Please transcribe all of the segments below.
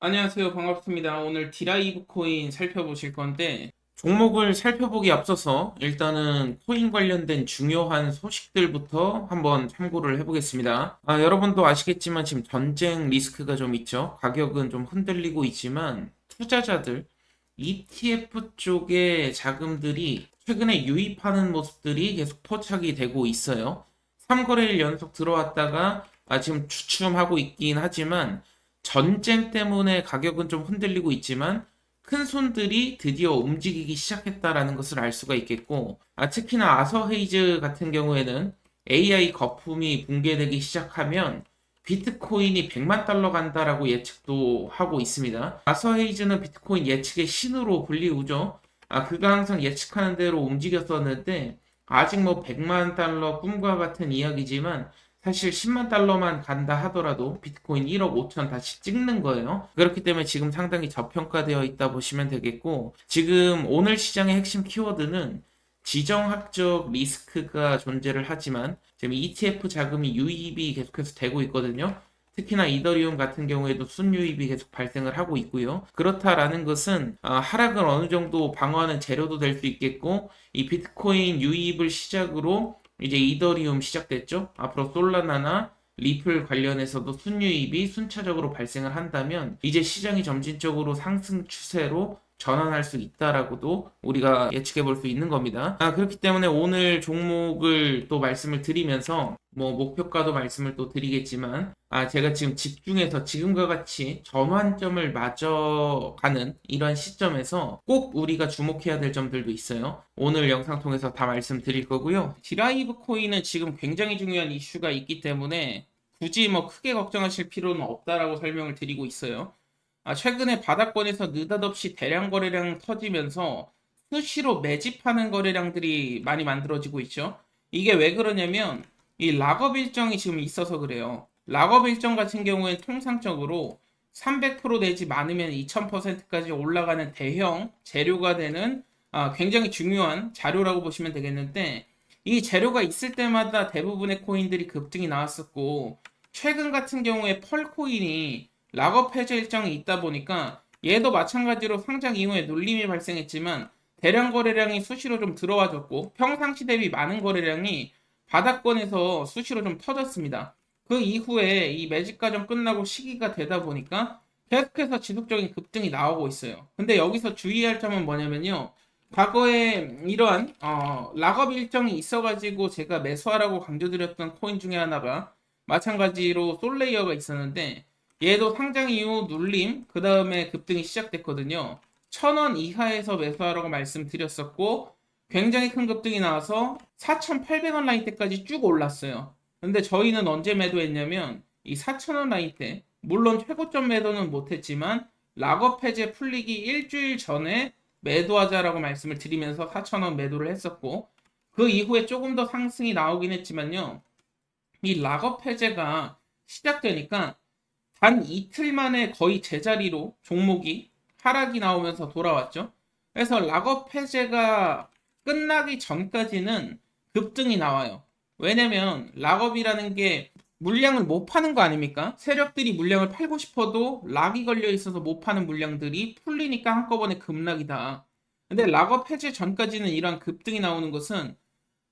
안녕하세요. 반갑습니다. 오늘 디라이브 코인 살펴보실 건데, 종목을 살펴보기 앞서서 일단은 코인 관련된 중요한 소식들부터 한번 참고를 해보겠습니다. 여러분도 아시겠지만 지금 전쟁 리스크가 좀 있죠. 가격은 좀 흔들리고 있지만 투자자들, ETF 쪽의 자금들이 최근에 유입하는 모습들이 계속 포착이 되고 있어요. 3거래일 연속 들어왔다가 지금 주춤하고 있긴 하지만 전쟁 때문에 가격은 좀 흔들리고 있지만 큰 손들이 드디어 움직이기 시작했다라는 것을 알 수가 있겠고, 특히나 아서헤이즈 같은 경우에는 AI 거품이 붕괴되기 시작하면 비트코인이 100만 달러 간다라고 예측도 하고 있습니다. 아서헤이즈는 비트코인 예측의 신으로 불리우죠. 그가 항상 예측하는 대로 움직였었는데 아직 뭐 100만 달러 꿈과 같은 이야기지만 사실 10만 달러만 간다 하더라도 비트코인 1억 5천 다시 찍는 거예요. 그렇기 때문에 지금 상당히 저평가되어 있다 보시면 되겠고, 지금 오늘 시장의 핵심 키워드는 지정학적 리스크가 존재를 하지만 지금 ETF 자금이 유입이 계속해서 되고 있거든요. 특히나 이더리움 같은 경우에도 순유입이 계속 발생을 하고 있고요. 그렇다라는 것은 하락을 어느 정도 방어하는 재료도 될 수 있겠고, 이 비트코인 유입을 시작으로 이제 이더리움 시작됐죠. 앞으로 솔라나나 리플 관련해서도 순유입이 순차적으로 발생을 한다면 이제 시장이 점진적으로 상승 추세로 전환할 수 있다라고도 우리가 예측해 볼 수 있는 겁니다. 그렇기 때문에 오늘 종목을 또 말씀을 드리면서 뭐 목표가도 말씀을 또 드리겠지만 제가 지금 집중해서 지금과 같이 전환점을 맞아가는 이런 시점에서 꼭 우리가 주목해야 될 점들도 있어요. 오늘 영상 통해서 다 말씀드릴 거고요. 디라이브 코인은 지금 굉장히 중요한 이슈가 있기 때문에 굳이 뭐 크게 걱정하실 필요는 없다라고 설명을 드리고 있어요. 최근에 바닥권에서 느닷없이 대량 거래량 터지면서 수시로 매집하는 거래량들이 많이 만들어지고 있죠. 이게 왜 그러냐면 이 락업 일정이 지금 있어서 그래요. 락업 일정 같은 경우에 통상적으로 300% 내지 많으면 2000%까지 올라가는 대형 재료가 되는 굉장히 중요한 자료라고 보시면 되겠는데, 이 재료가 있을 때마다 대부분의 코인들이 급등이 나왔었고, 최근 같은 경우에 펄코인이 락업 해제 일정이 있다 보니까 얘도 마찬가지로 상장 이후에 눌림이 발생했지만 대량 거래량이 수시로 좀 들어와줬고, 평상시 대비 많은 거래량이 바닥권에서 수시로 좀 터졌습니다. 그 이후에 이 매집 과정 끝나고 시기가 되다 보니까 계속해서 지속적인 급등이 나오고 있어요. 근데 여기서 주의할 점은 뭐냐면요. 과거에 이러한 락업 일정이 있어가지고 제가 매수하라고 강조드렸던 코인 중에 하나가 마찬가지로 솔레이어가 있었는데, 얘도 상장 이후 눌림, 그 다음에 급등이 시작됐거든요. 1000원 이하에서 매수하라고 말씀드렸었고, 굉장히 큰 급등이 나와서 4,800원 라인 때까지 쭉 올랐어요. 근데 저희는 언제 매도했냐면, 이 4,000원 라인 때, 물론 최고점 매도는 못했지만, 락업 해제 풀리기 일주일 전에 매도하자라고 말씀을 드리면서 4,000원 매도를 했었고, 그 이후에 조금 더 상승이 나오긴 했지만요. 이 락업 해제가 시작되니까 단 이틀 만에 거의 제자리로 종목이 하락이 나오면서 돌아왔죠. 그래서 락업 해제가 끝나기 전까지는 급등이 나와요. 왜냐면 락업이라는 게 물량을 못 파는 거 아닙니까? 세력들이 물량을 팔고 싶어도 락이 걸려 있어서 못 파는 물량들이 풀리니까 한꺼번에 급락이다. 근데 락업 해제 전까지는 이러한 급등이 나오는 것은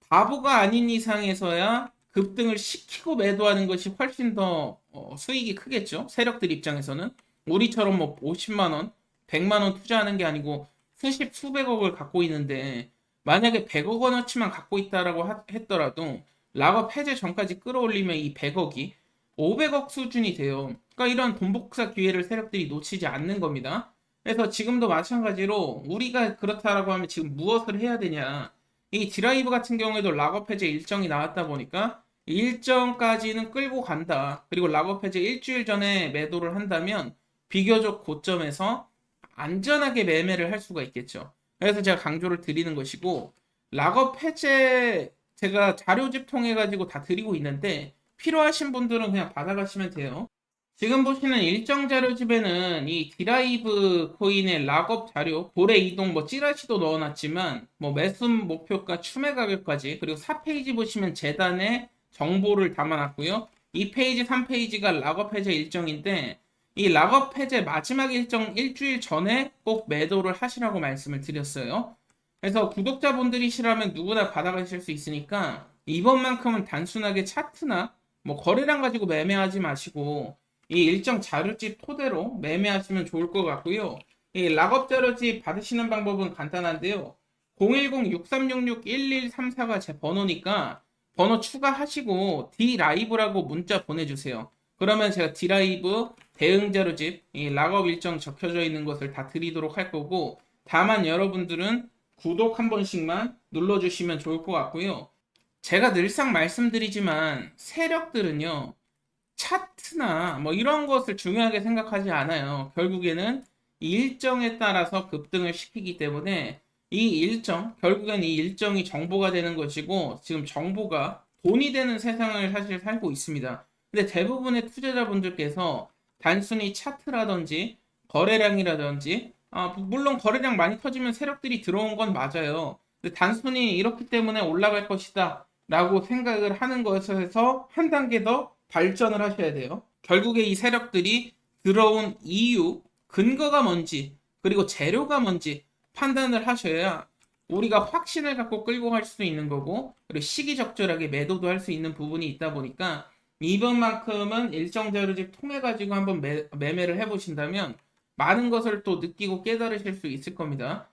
바보가 아닌 이상에서야 급등을 시키고 매도하는 것이 훨씬 더 수익이 크겠죠. 세력들 입장에서는 우리처럼 뭐 50만 원, 100만 원 투자하는 게 아니고 수십 수백억을 갖고 있는데, 만약에 100억 원어치만 갖고 있다라고 했더라도 락업 해제 전까지 끌어올리면 이 100억이 500억 수준이 돼요. 그러니까 이런 돈 복사 기회를 세력들이 놓치지 않는 겁니다. 그래서 지금도 마찬가지로 우리가 그렇다라고 하면 지금 무엇을 해야 되냐? 이 드라이브 같은 경우에도 락업 해제 일정이 나왔다 보니까 일정까지는 끌고 간다. 그리고 락업 해제 일주일 전에 매도를 한다면 비교적 고점에서 안전하게 매매를 할 수가 있겠죠. 그래서 제가 강조를 드리는 것이고, 락업 해제 제가 자료집 통해 가지고 다 드리고 있는데 필요하신 분들은 그냥 받아가시면 돼요. 지금 보시는 일정 자료집에는 이 디라이브 코인의 락업 자료, 고래 이동, 뭐 찌라시도 넣어놨지만 뭐 매수 목표가 추매 가격까지, 그리고 4페이지 보시면 재단의 정보를 담아놨고요. 2페이지, 3페이지가 락업 해제 일정인데 이 락업 해제 마지막 일정 일주일 전에 꼭 매도를 하시라고 말씀을 드렸어요. 그래서 구독자분들이시라면 누구나 받아가실 수 있으니까 이번만큼은 단순하게 차트나 뭐 거래량 가지고 매매하지 마시고 이 일정 자료집 토대로 매매하시면 좋을 것 같고요. 이 락업 자료집 받으시는 방법은 간단한데요. 010-6366-1134가 제 번호니까 번호 추가하시고 D라이브라고 문자 보내주세요. 그러면 제가 D라이브 대응 자료집, 이 락업 일정 적혀져 있는 것을 다 드리도록 할 거고, 다만 여러분들은 구독 한 번씩만 눌러주시면 좋을 것 같고요. 제가 늘상 말씀드리지만 세력들은요, 차트나 뭐 이런 것을 중요하게 생각하지 않아요. 결국에는 이 일정에 따라서 급등을 시키기 때문에 이 일정, 결국엔 이 일정이 정보가 되는 것이고 지금 정보가 돈이 되는 세상을 사실 살고 있습니다. 근데 대부분의 투자자분들께서 단순히 차트라든지 거래량이라든지 물론 거래량 많이 터지면 세력들이 들어온 건 맞아요. 근데 단순히 이렇기 때문에 올라갈 것이다 라고 생각을 하는 것에서 한 단계 더 발전을 하셔야 돼요. 결국에 이 세력들이 들어온 이유, 근거가 뭔지, 그리고 재료가 뭔지 판단을 하셔야 우리가 확신을 갖고 끌고 갈 수 있는 거고, 그리고 시기적절하게 매도도 할 수 있는 부분이 있다 보니까 이번만큼은 일정 자료집 통해 가지고 한번 매매를 해보신다면 많은 것을 또 느끼고 깨달으실 수 있을 겁니다.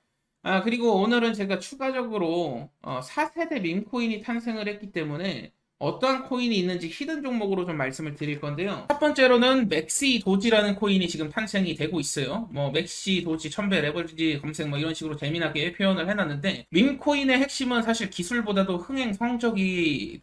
그리고 오늘은 제가 추가적으로 4세대 밈코인이 탄생을 했기 때문에 어떠한 코인이 있는지 히든 종목으로 좀 말씀을 드릴 건데요. 첫 번째로는 맥시 도지라는 코인이 지금 탄생이 되고 있어요. 뭐 맥시 도지 1000배 레버리지 검색 뭐 이런 식으로 재미나게 표현을 해놨는데 밈코인의 핵심은 사실 기술보다도 흥행 성적이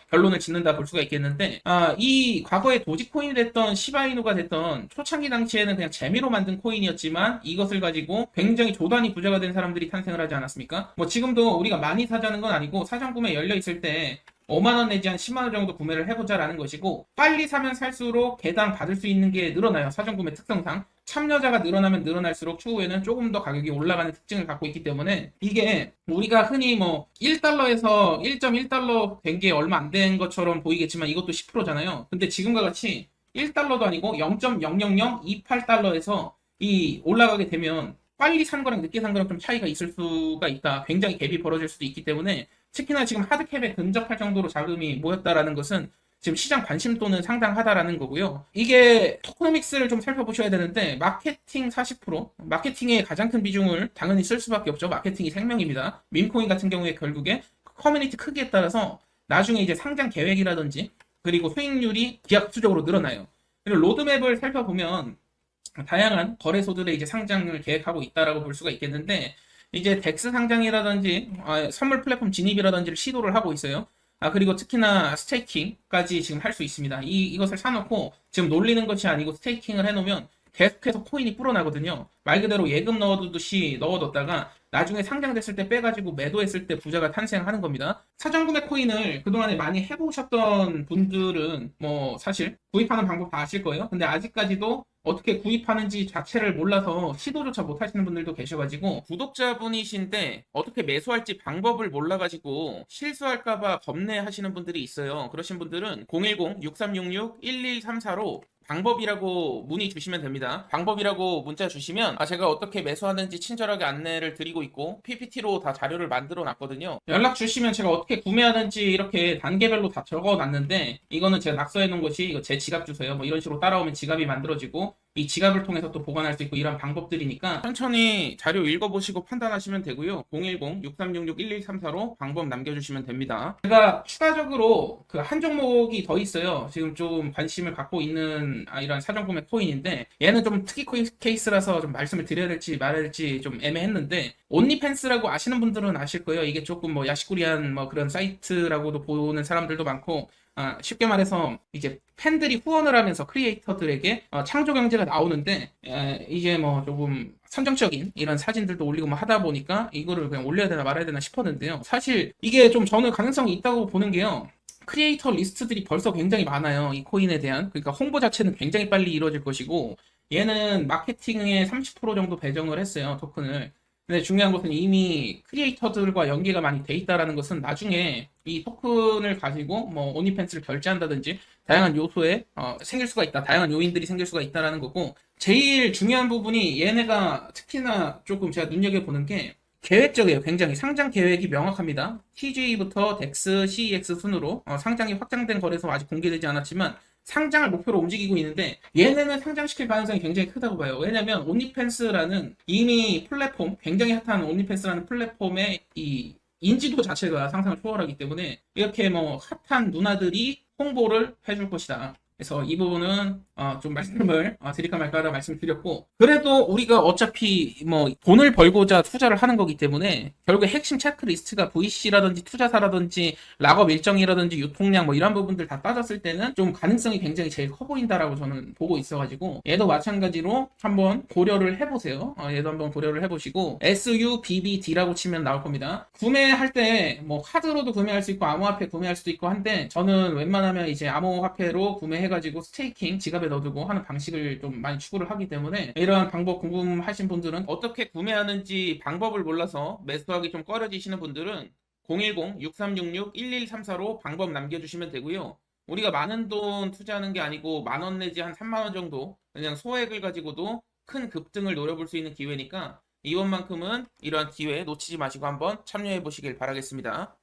결론을 짓는다 볼 수가 있겠는데 이 과거에 도지코인이 됐던 시바이누가 됐던 초창기 당시에는 그냥 재미로 만든 코인이었지만 이것을 가지고 굉장히 조단위 부자가 된 사람들이 탄생을 하지 않았습니까? 뭐 지금도 우리가 많이 사자는 건 아니고 사전 구매 열려 있을 때 5만원 내지 한 10만원 정도 구매를 해보자라는 것이고 빨리 사면 살수록 개당 받을 수 있는 게 늘어나요. 사전구매 특성상 참여자가 늘어나면 늘어날수록 추후에는 조금 더 가격이 올라가는 특징을 갖고 있기 때문에 이게 우리가 흔히 뭐 1달러에서 1.1달러 된 게 얼마 안 된 것처럼 보이겠지만 이것도 10%잖아요. 근데 지금과 같이 1달러도 아니고 0.00028달러에서 이 올라가게 되면 빨리 산 거랑 늦게 산 거랑 좀 차이가 있을 수가 있다. 굉장히 갭이 벌어질 수도 있기 때문에 특히나 지금 하드캡에 근접할 정도로 자금이 모였다라는 것은 지금 시장 관심도는 상당하다라는 거고요. 이게 토크노믹스를 좀 살펴보셔야 되는데 마케팅 40%, 마케팅의 가장 큰 비중을 당연히 쓸 수밖에 없죠. 마케팅이 생명입니다. 밈코인 같은 경우에 결국에 커뮤니티 크기에 따라서 나중에 이제 상장 계획이라든지 그리고 수익률이 기하급수적으로 늘어나요. 그리고 로드맵을 살펴보면 다양한 거래소들의 이제 상장을 계획하고 있다라고 볼 수가 있겠는데 이제 덱스 상장이라든지 선물 플랫폼 진입이라든지를 시도를 하고 있어요. 그리고 특히나 스테이킹까지 지금 할 수 있습니다. 이것을 사놓고 지금 놀리는 것이 아니고 스테이킹을 해놓으면 계속해서 코인이 불어나거든요. 말 그대로 예금 넣어두듯이 넣어뒀다가 나중에 상장됐을 때 빼가지고 매도했을 때 부자가 탄생하는 겁니다. 사전구매 코인을 그동안에 많이 해보셨던 분들은 뭐 사실 구입하는 방법 다 아실 거예요. 근데 아직까지도 어떻게 구입하는지 자체를 몰라서 시도조차 못 하시는 분들도 계셔가지고 구독자분이신데 어떻게 매수할지 방법을 몰라가지고 실수할까봐 겁내하시는 분들이 있어요. 그러신 분들은 010-6366-1134로 방법이라고 문의 주시면 됩니다. 방법이라고 문자 주시면 제가 어떻게 매수하는지 친절하게 안내를 드리고 있고 PPT로 다 자료를 만들어 놨거든요. 연락 주시면 제가 어떻게 구매하는지 이렇게 단계별로 다 적어 놨는데 이거는 제가 낙서해 놓은 것이 이거 제 지갑 주소요. 뭐 이런 식으로 따라오면 지갑이 만들어지고 이 지갑을 통해서 또 보관할 수 있고 이런 방법들이니까 천천히 자료 읽어보시고 판단하시면 되고요. 010-6366-1134로 방법 남겨주시면 됩니다. 제가 추가적으로 그 한 종목이 더 있어요. 지금 좀 관심을 갖고 있는 이런 사전구매 코인인데 얘는 좀 특이 케이스라서 좀 말씀을 드려야 될지 말아야 될지 좀 애매했는데 온리팬스라고 아시는 분들은 아실 거예요. 이게 조금 뭐 야식꾸리한 뭐 그런 사이트라고도 보는 사람들도 많고 쉽게 말해서 이제 팬들이 후원을 하면서 크리에이터들에게 창조 경제가 나오는데 이제 뭐 조금 선정적인 이런 사진들도 올리고 뭐 하다 보니까 이거를 그냥 올려야 되나 말아야 되나 싶었는데요. 사실 이게 좀 저는 가능성이 있다고 보는 게요. 크리에이터 리스트들이 벌써 굉장히 많아요. 이 코인에 대한. 그러니까 홍보 자체는 굉장히 빨리 이루어질 것이고 얘는 마케팅에 30% 정도 배정을 했어요. 토큰을. 근데 중요한 것은 이미 크리에이터들과 연계가 많이 돼 있다라는 것은 나중에 이 토큰을 가지고 뭐 온리팬스를 결제한다든지 다양한 요소에 생길 수가 있다. 다양한 요인들이 생길 수가 있다라는 거고 제일 중요한 부분이 얘네가 특히나 조금 제가 눈여겨보는 게 계획적이에요. 굉장히 상장 계획이 명확합니다. TG부터 덱스, CEX 순으로 상장이 확장된 거래소 아직 공개되지 않았지만 상장을 목표로 움직이고 있는데 얘네는 상장시킬 가능성이 굉장히 크다고 봐요. 왜냐면 온리팬스라는 이미 플랫폼, 굉장히 핫한 온리팬스라는 플랫폼의 이 인지도 자체가 상상을 초월하기 때문에 이렇게 뭐 핫한 누나들이 홍보를 해줄 것이다. 그래서 이 부분은 좀 말씀을 드릴까 말까 하다 말씀드렸고 그래도 우리가 어차피 뭐 돈을 벌고자 투자를 하는 거기 때문에 결국에 핵심 체크리스트가 VC라든지 투자사라든지 락업 일정이라든지 유통량 뭐 이런 부분들 다 따졌을 때는 좀 가능성이 굉장히 제일 커 보인다라고 저는 보고 있어가지고 얘도 마찬가지로 한번 고려를 해보세요. 얘도 한번 고려를 해보시고 SUBBD라고 치면 나올 겁니다. 구매할 때 뭐 카드로도 구매할 수 있고 암호화폐 구매할 수도 있고 한데 저는 웬만하면 이제 암호화폐로 구매해가지고 스테이킹 지갑에 넣어두고 하는 방식을 좀 많이 추구를 하기 때문에 이러한 방법 궁금하신 분들은 어떻게 구매하는지 방법을 몰라서 매수하기 좀 꺼려지시는 분들은 010-6366-1134로 방법 남겨주시면 되고요. 우리가 많은 돈 투자하는 게 아니고 10,000원 내지 한 30,000원 정도 그냥 소액을 가지고도 큰 급등을 노려볼 수 있는 기회니까 이번만큼은 이러한 기회 놓치지 마시고 한번 참여해 보시길 바라겠습니다.